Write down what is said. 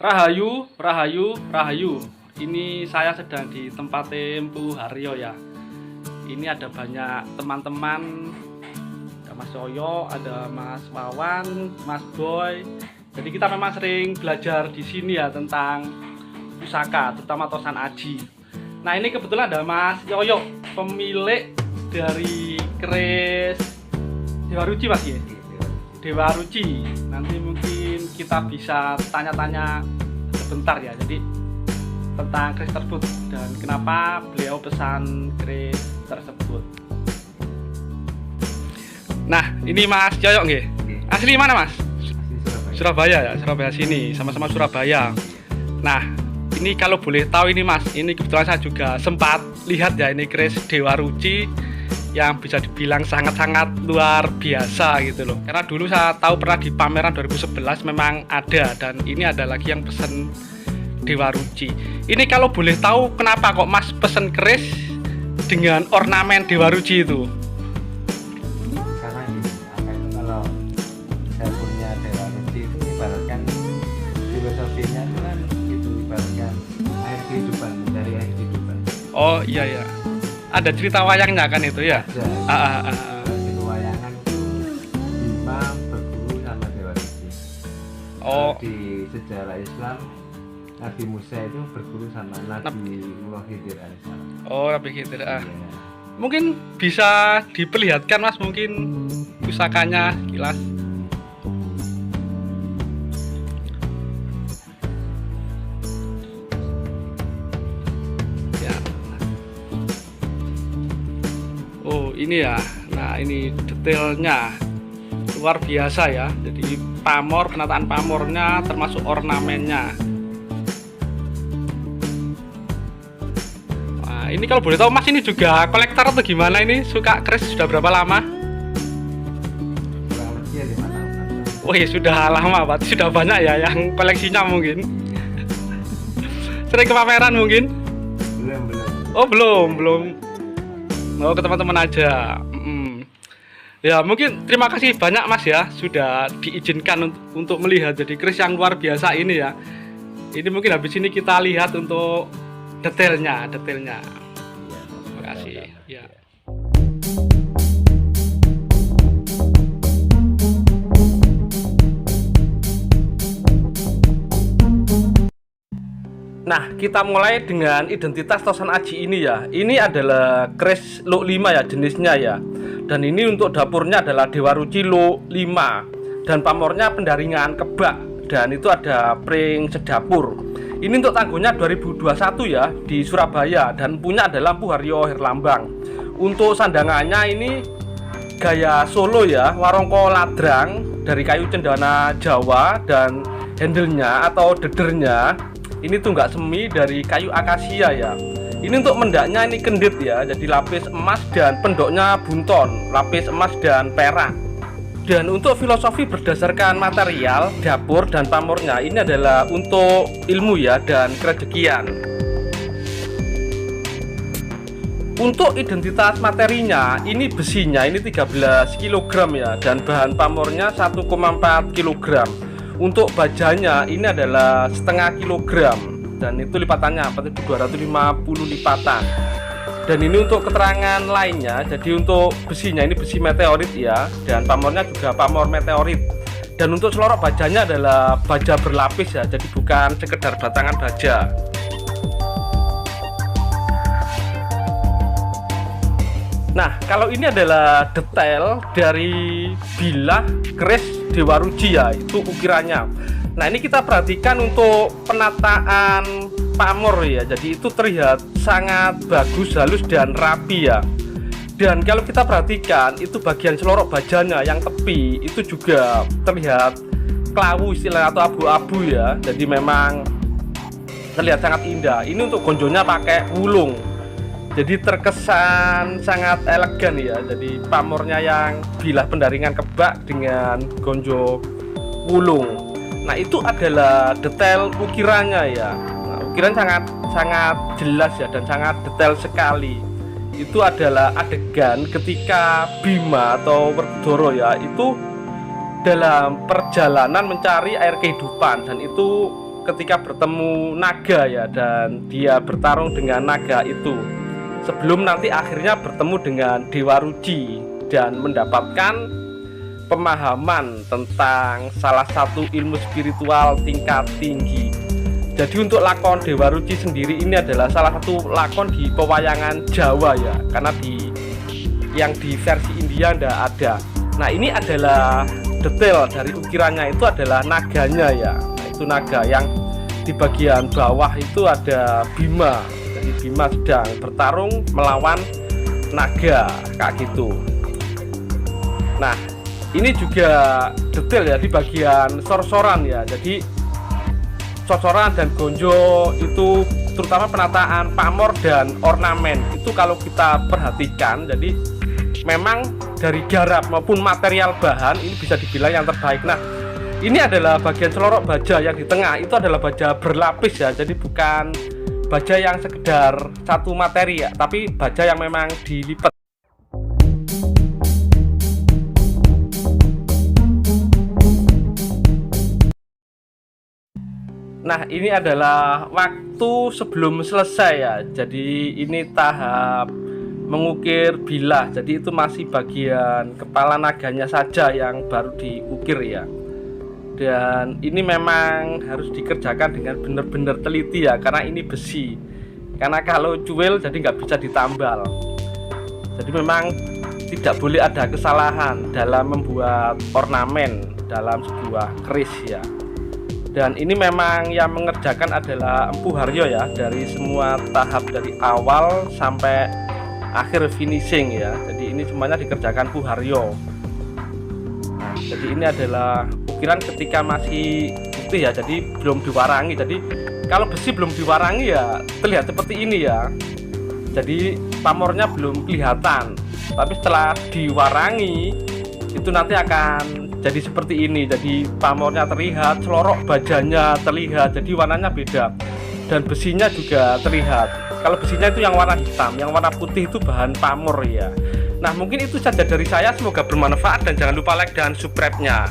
Rahayu, Rahayu, Rahayu. Ini saya sedang di tempat Empu Haryo ya. Ini ada banyak teman-teman. Ada Mas Yoyo, ada Mas Wawan, Mas Boy. Jadi kita memang sering belajar di sini ya tentang pusaka, terutama tosan aji. Nah ini kebetulan ada Mas Yoyo, pemilik dari keris Dewa Ruci Mas ya. Dewa Ruci. Nanti mungkin kita bisa tanya-tanya sebentar ya. Jadi tentang keris tersebut dan kenapa beliau pesan keris tersebut. Nah, ini Mas Yoyo nggih. Asli mana Mas? Asli Surabaya. Surabaya ya, Surabaya sini, sama-sama Surabaya. Nah, ini kalau boleh tahu ini Mas, ini kebetulan saya juga sempat lihat ya ini keris Dewa Ruci yang bisa dibilang sangat-sangat luar biasa gitu loh. Karena dulu saya tahu pernah di pameran 2011 memang ada, dan ini ada lagi yang pesen Dewa Ruci. Ini kalau boleh tahu kenapa kok Mas pesen keris dengan ornamen Dewa Ruci itu? Karena ini, kalau saya punya Dewa Ruci itu ibaratkan filosofinya itu kan itu ibaratkan air kehidupan, dari air kehidupan. Oh iya ya. Ada cerita wayangnya kan itu ya? Ada. Di wayangan itu Bima berguru sama Dewa Ruci. Oh. Di sejarah Islam Nabi Musa itu berguru sama Nabi Khidir alaihissalam. Oh, Nabi Khidir. Iya. Mungkin bisa diperlihatkan Mas, mungkin pusakanya kilas. Ya. Oh, ini ya. Nah, ini detailnya luar biasa ya. Jadi pamor, penataan pamornya termasuk ornamennya. Ini kalau boleh tahu Mas, ini juga kolektor atau gimana? Ini suka keris sudah berapa lama? Kurang lebih 5 tahun. Oh ya sudah lama, berarti sudah banyak ya yang koleksinya mungkin. Sering ke pameran mungkin? Belum. Oh belum. Mau ke teman-teman aja. Ya mungkin terima kasih banyak Mas ya sudah diizinkan untuk melihat jadi keris yang luar biasa ini ya. Ini mungkin habis ini kita lihat untuk detailnya. Terima kasih. Ya. Nah, kita mulai dengan identitas tosan aji ini ya. Ini adalah keris Luk 5 ya jenisnya ya. Dan ini untuk dapurnya adalah Dewa Ruci Luk 5 dan pamornya pendaringan kebak, dan itu ada pring sedapur. Ini untuk tanggonya 2021 ya di Surabaya, dan punya adalah Empu Haryo Herlambang. Untuk sandangannya ini gaya Solo ya, warongko ladrang dari kayu cendana Jawa, dan handle-nya atau dedernya ini tunggak semi dari kayu akasia ya. Ini untuk mendaknya ini kendit ya, jadi lapis emas, dan pendoknya bunton, lapis emas dan perak. Dan untuk filosofi berdasarkan material, dapur, dan pamornya ini adalah untuk ilmu ya dan kerejekian. Untuk identitas materinya, ini besinya ini 13 kg ya, dan bahan pamornya 1,4 kg. Untuk bajanya ini adalah setengah kilogram, dan itu lipatannya 4.250 lipatan. Dan ini untuk keterangan lainnya, jadi untuk besinya ini besi meteorit ya, dan pamornya juga pamor meteorit. Dan untuk selorok bajanya adalah baja berlapis ya, jadi bukan sekedar batangan baja. Nah, kalau ini adalah detail dari bilah keris Dewa Ruci ya, itu ukirannya. Nah, ini kita perhatikan untuk penataan pamor ya, jadi itu terlihat sangat bagus, halus, dan rapi ya. Dan kalau kita perhatikan itu bagian selorok bajanya yang tepi itu juga terlihat kelawu istilah atau abu-abu ya, jadi memang terlihat sangat indah. Ini untuk gonjonya pakai wulung, jadi terkesan sangat elegan ya. Jadi pamornya yang bilah pendaringan kebak dengan gonjo wulung. Nah, itu adalah detail ukirannya ya. Ukiran sangat jelas ya, dan sangat detail sekali. Itu adalah adegan ketika Bima atau Werkudara ya, itu dalam perjalanan mencari air kehidupan, dan itu ketika bertemu naga ya, dan dia bertarung dengan naga itu sebelum nanti akhirnya bertemu dengan Dewa Ruci dan mendapatkan pemahaman tentang salah satu ilmu spiritual tingkat tinggi. Jadi untuk lakon Dewa Ruci sendiri ini adalah salah satu lakon di pewayangan Jawa ya, karena yang di versi India ndak ada. Nah ini adalah detail dari ukirannya, itu adalah naganya ya. Nah, itu naga yang di bagian bawah itu ada Bima. Jadi Bima sedang bertarung melawan naga kayak gitu. Nah ini juga detail ya di bagian sorsoran ya. Jadi sorsoran dan gonjo itu terutama penataan pamor dan ornamen itu kalau kita perhatikan, jadi memang dari garap maupun material bahan ini bisa dibilang yang terbaik. Nah ini adalah bagian celorok baja yang di tengah, itu adalah baja berlapis ya, jadi bukan baja yang sekedar satu materi ya, tapi baja yang memang dilipat. Nah ini adalah waktu sebelum selesai ya, jadi ini tahap mengukir bilah, jadi itu masih bagian kepala naganya saja yang baru diukir ya. Dan ini memang harus dikerjakan dengan benar-benar teliti ya, karena ini besi, karena kalau cuil jadi nggak bisa ditambal. Jadi memang tidak boleh ada kesalahan dalam membuat ornamen dalam sebuah keris ya. Dan ini memang yang mengerjakan adalah Empu Haryo ya, dari semua tahap dari awal sampai akhir finishing ya. Jadi ini semuanya dikerjakan Empu Haryo. Nah, jadi ini adalah ukiran ketika masih putih ya, jadi belum diwarangi. Jadi kalau besi belum diwarangi ya terlihat seperti ini ya. Jadi pamornya belum kelihatan. Tapi setelah diwarangi itu nanti akan jadi seperti ini. Jadi pamornya terlihat, celorok bajanya terlihat, jadi warnanya beda, dan besinya juga terlihat. Kalau besinya itu yang warna hitam, yang warna putih itu bahan pamor ya. Nah mungkin itu saja dari saya, semoga bermanfaat dan jangan lupa like dan subscribe-nya.